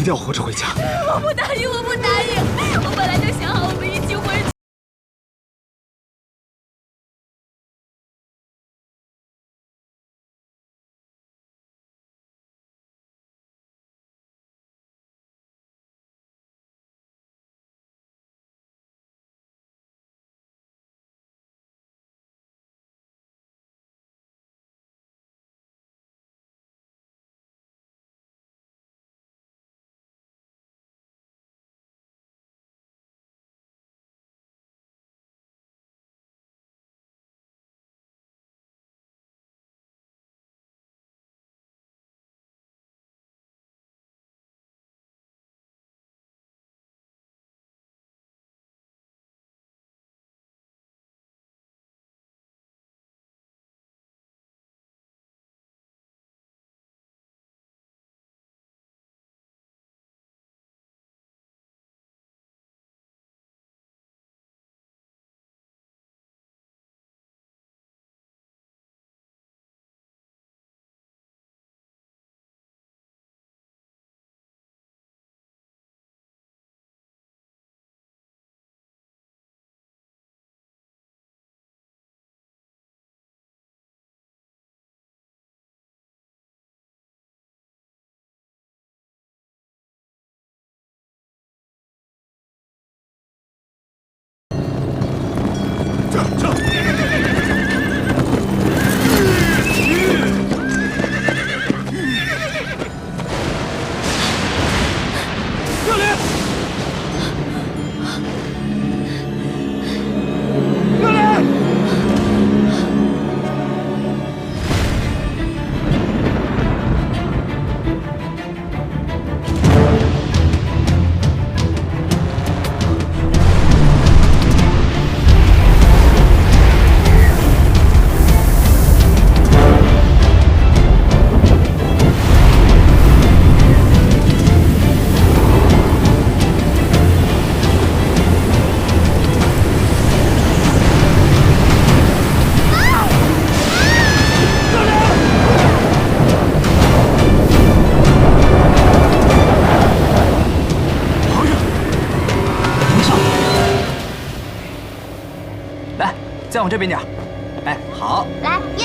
一定要活着回家。我不答应，我不答应！我本来就想好我们一起回去。再往这边点儿，哎，好，来耶！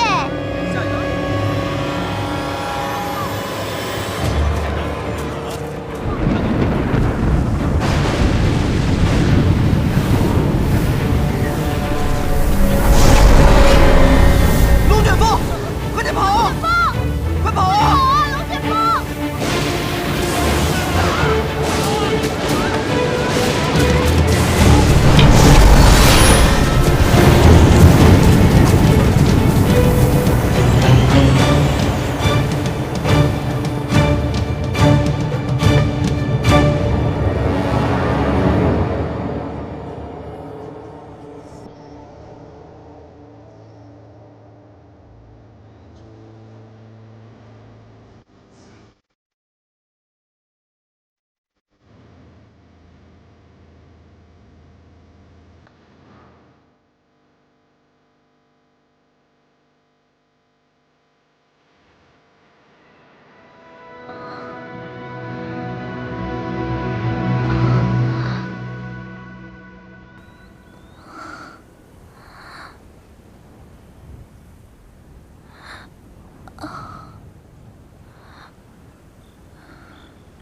龙卷风，快点跑！快跑啊！ 龙卷风！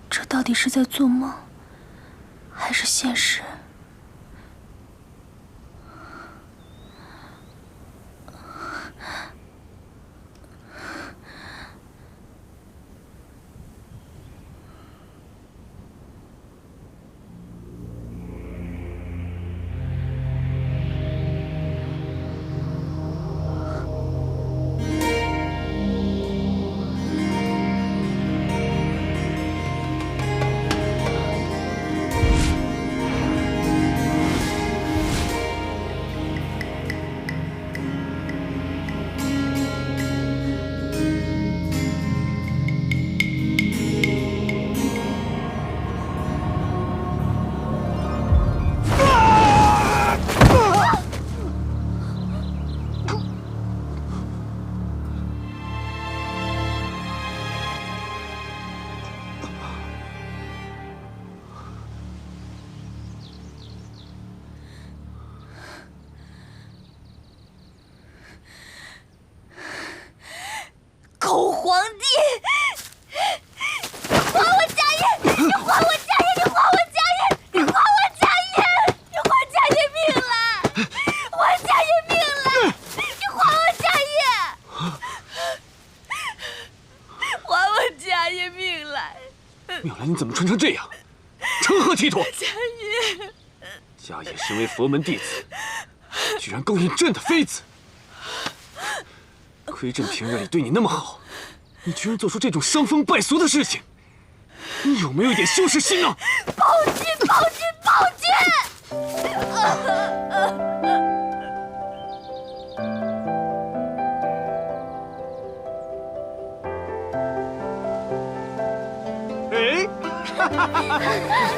这到底是在做梦，还是现实？皇帝，你还我家业！你还我家业！你还我家业！你还我家业！你还家业命来！还家业命来！你还我家业！还我家业命来！妙兰，你怎么穿成这样？成何体统？家业，家业身为佛门弟子，居然勾引朕的妃子。亏朕平日里对你那么好，你居然做出这种伤风败俗的事情，你有没有一点羞耻心啊？暴君，暴君，暴君！哎，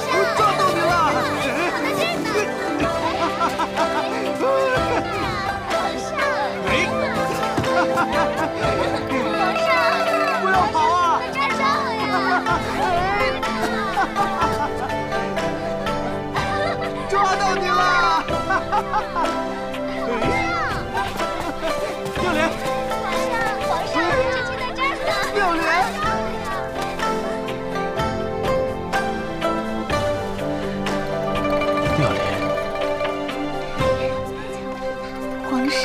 我抓到你了！哎，皇上，不要跑啊！站上呀！抓到你了！妙莲，皇上，朕就在这儿呢。妙莲，妙莲，皇上，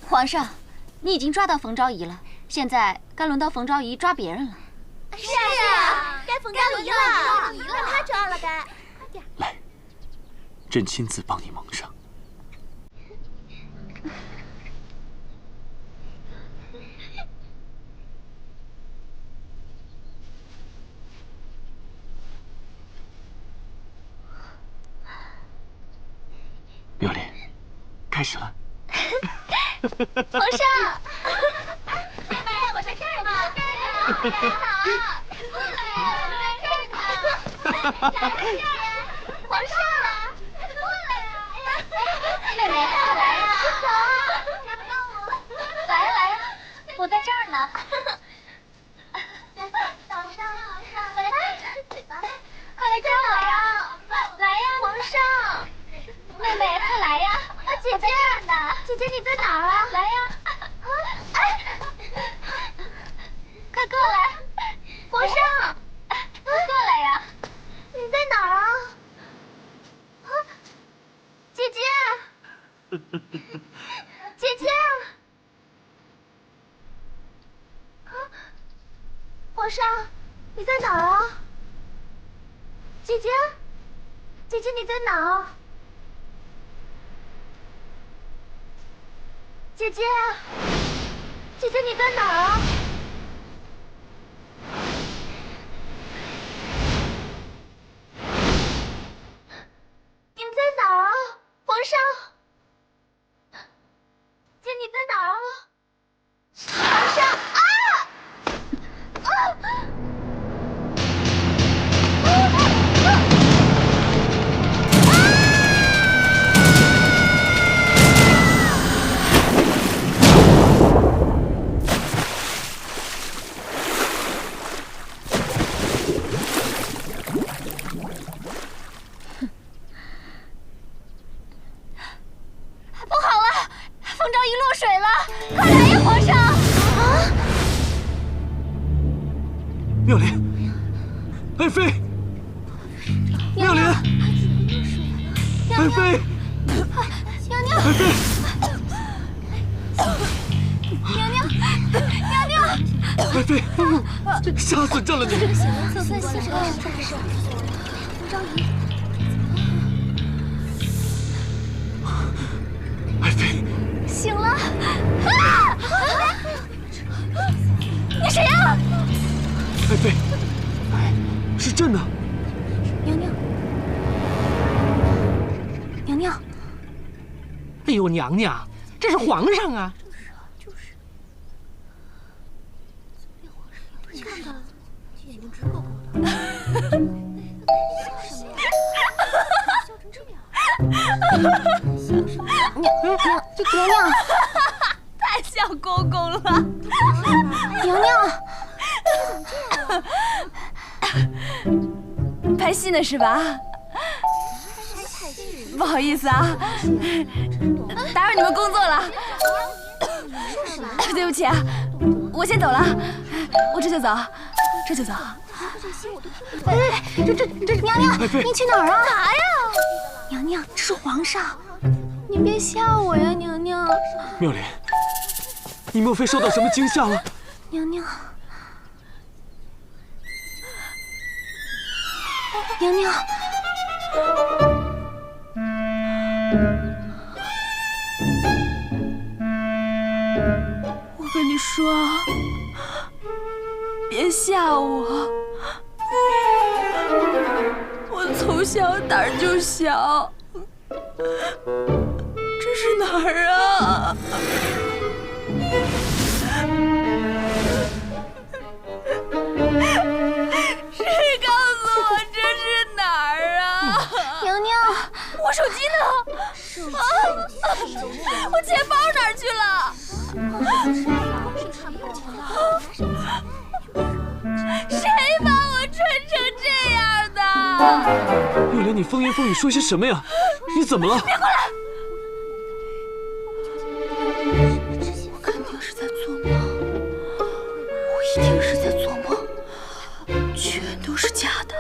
皇上，你已经抓到冯昭仪了，现在该轮到冯昭仪抓别人了。是呀，该冯昭仪了，让他抓了该。来，朕亲自帮你蒙上。妙莲，开始了。皇上，妹妹，我在这儿呢。你好，我在这儿呢。皇上，过来呀！妹妹，来呀！来呀，我在这儿呢。皇上，快来这儿来呀！来呀，皇上！妹妹，快来呀！姐姐呢？姐姐你在哪儿啊？来呀！快过来！皇上，过来呀！你在哪儿啊？姐姐，姐姐，皇上，你在哪儿啊？姐姐，姐姐你在哪儿？姐姐，姐姐你在哪儿啊？你在哪儿啊，皇上？姐你在哪儿啊？皇上啊！不好了，冯昭仪落水了！快来呀，皇上！啊！妙莲，爱妃，妙莲，爱妃，娘娘，爱妃，娘娘，娘娘！爱妃，杀死朕了你！就算是这个事，冯昭仪。爱妃，醒了！啊！你谁呀？爱妃，是朕呢。娘娘，娘娘，哎呦，娘娘，这是皇上啊！娘娘，太像公公了！娘娘，拍戏呢是吧？不好意思啊，打扰你们工作了。对不起啊，我先走了，我这就走，这就走。哎，这娘娘，您去哪儿啊？啥呀？娘娘，这是皇上，您别吓我呀，娘娘。妙莲，你莫非受到什么惊吓了？娘娘，娘娘。我跟你说，别吓我，我从小胆儿就小。这是哪儿啊？谁告诉我这是哪儿啊？娘娘，我手机呢？我钱包哪儿去了？谁把我穿成这样的？妙莲，你风言风语说些什么呀？你怎么了？别过来！我肯定是在做梦，我一定是在做梦，全都是假的。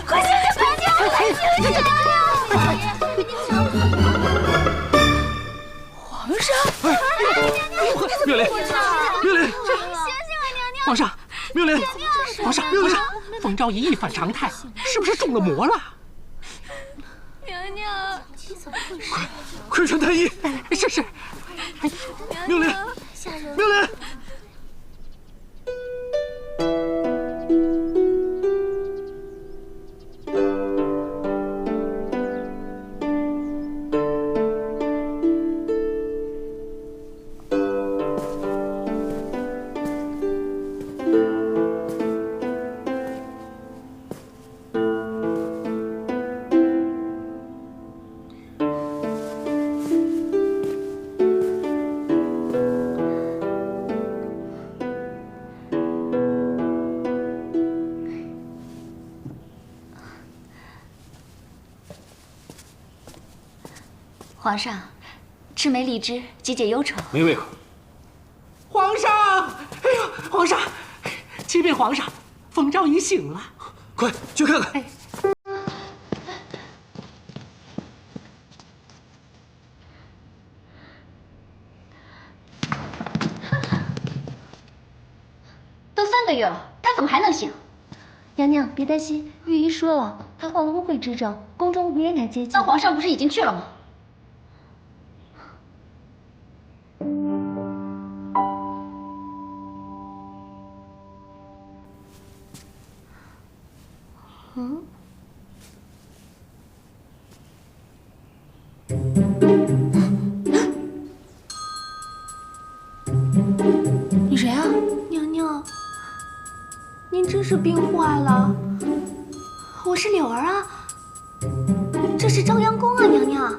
快醒醒，快醒醒，快醒醒！皇上，妙莲，妙莲，皇上，妙莲，皇上，皇上，冯昭仪一反常态，是不是中了魔了？娘娘，快传太医！是。妙莲，妙莲。皇上，赤梅荔枝解解忧愁。没胃口。皇上，哎呦，皇上，启禀皇上，冯昭仪醒了。快去看看。都3个月了，他怎么还能醒？娘娘别担心，御医说了，他患了污秽之症，宫中无人敢接近。那皇上不是已经去了吗？你谁啊？娘娘，您真是病坏了。我是柳儿啊，这是朝阳宫啊，娘娘。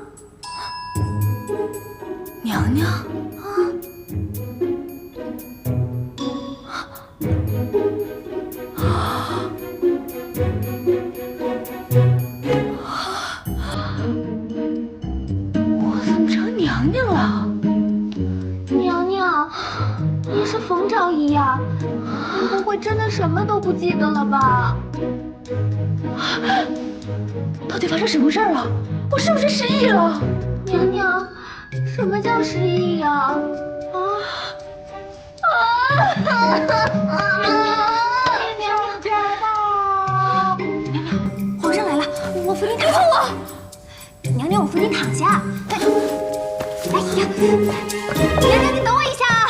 娘娘。我怎么成娘娘了？娘娘，您是冯昭仪呀？您不会真的什么都不记得了吧？到底发生什么事儿了？我是不是失忆了？娘娘，什么叫失忆呀？皇上来了，我扶您躺下。娘娘，我扶您躺下。哎呀，娘娘，你等我一下啊！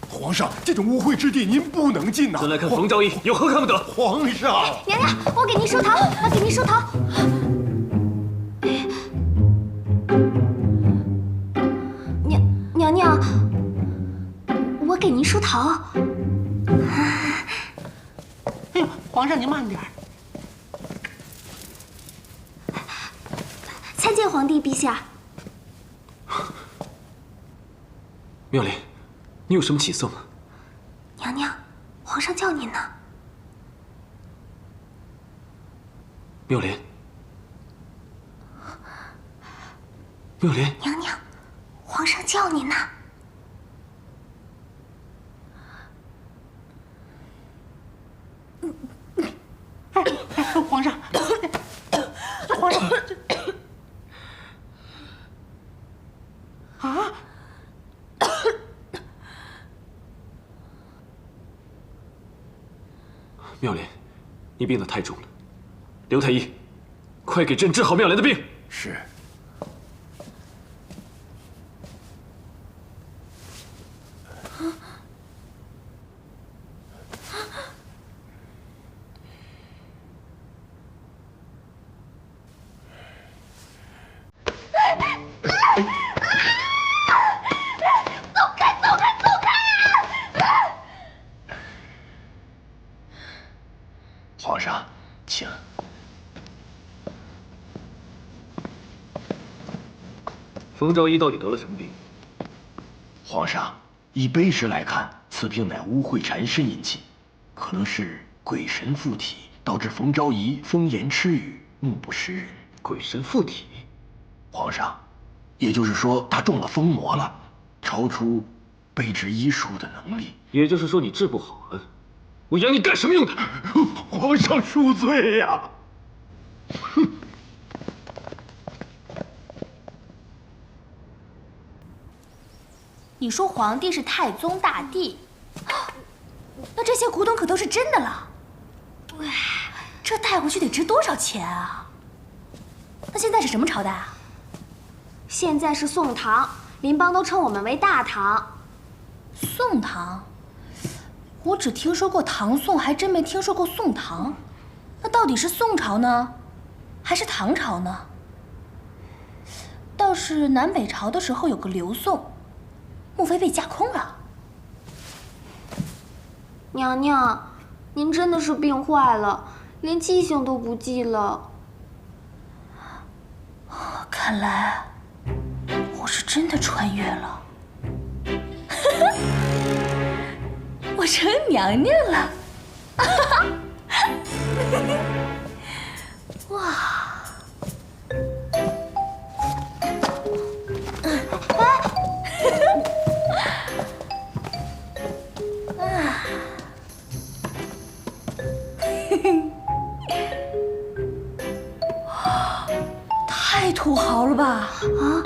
皇上，这种污秽之地您不能进呐！咱来看冯昭仪，有何看不得？皇上，娘娘，我给您梳头，我给您梳头。娘娘，我给您梳头。哎呦，皇上您慢点儿。参见皇帝陛下。妙莲，你有什么起色吗？娘娘，皇上叫您呢。妙莲，妙莲，娘娘，皇上叫你呢。皇上，皇上，啊！妙莲，你病得太重了，刘太医，快给朕治好妙莲的病。是。皇上，请。冯昭仪到底得了什么病？皇上，以碑石来看，此病乃污秽缠身引起，可能是鬼神附体，导致冯昭仪风言痴语，目不识人。鬼神附体？皇上，也就是说他中了疯魔了，超出卑职医术的能力。也就是说你治不好了，我养你干什么用的？皇上恕罪呀！你说皇帝是太宗大帝，那这些古董可都是真的了。这带回去得值多少钱啊？那现在是什么朝代啊？现在是宋唐，邻邦都称我们为大唐。宋唐？我只听说过唐宋，还真没听说过宋唐。那到底是宋朝呢，还是唐朝呢？倒是南北朝的时候有个刘宋。莫非被架空了？娘娘，您真的是病坏了，连记性都不记了。看来我是真的穿越了，我成娘娘了。哇！太土豪了吧！啊，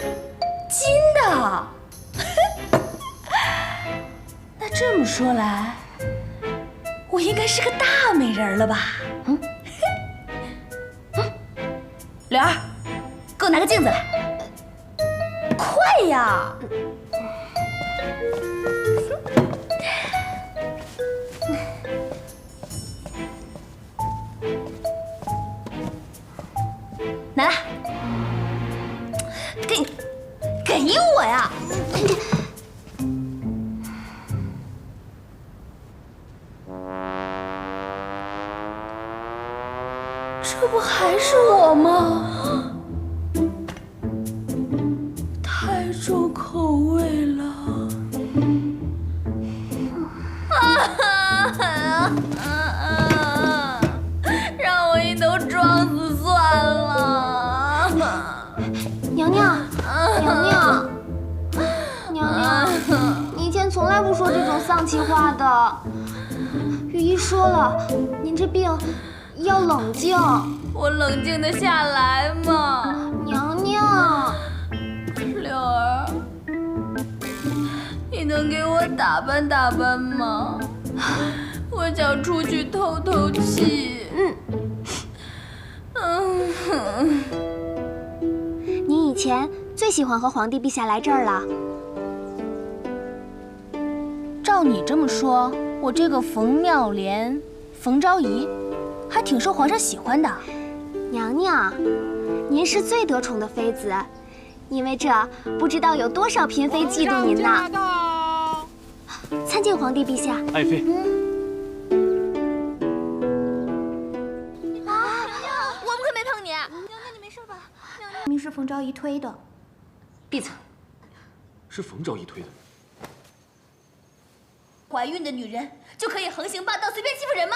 金的。那这么说来，我应该是个大美人了吧？柳儿，给我拿个镜子来，快呀！拿来，给我呀！这不还是我吗？太重口味了。让我一头撞死算了。娘娘，娘娘，娘娘，你以前从来不说这种丧气话的。御医说了，您这病要冷静。我冷静得下来吗？娘娘，柳儿，你能给我打扮打扮吗？我想出去透透气。您以前最喜欢和皇帝陛下来这儿了。照你这么说，我这个冯妙莲、冯昭仪，还挺受皇上喜欢的。娘娘，您是最得宠的妃子，因为这不知道有多少嫔妃嫉妒您呢。参见皇帝陛下。爱妃。我不可没碰你。娘娘，你没事吧？明明是冯昭仪推的。闭嘴！是冯昭仪推的。怀孕的女人就可以横行霸道、随便欺负人吗？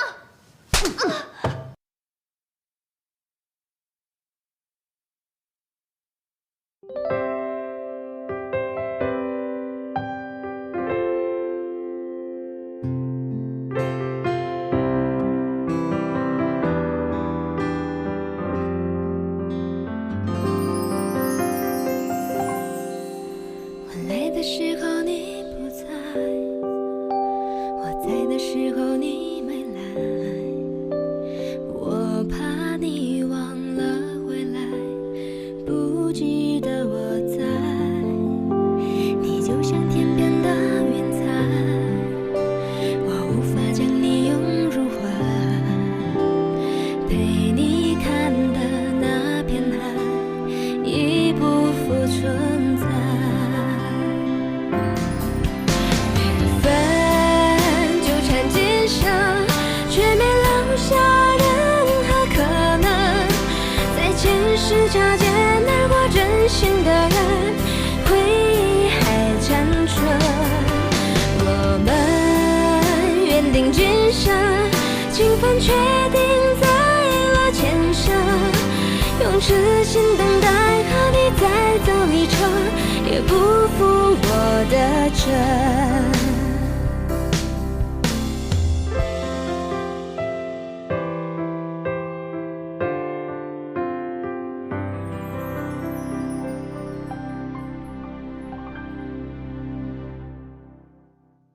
分决定在了前生，用痴心等待和你再走一程，也不负我的真。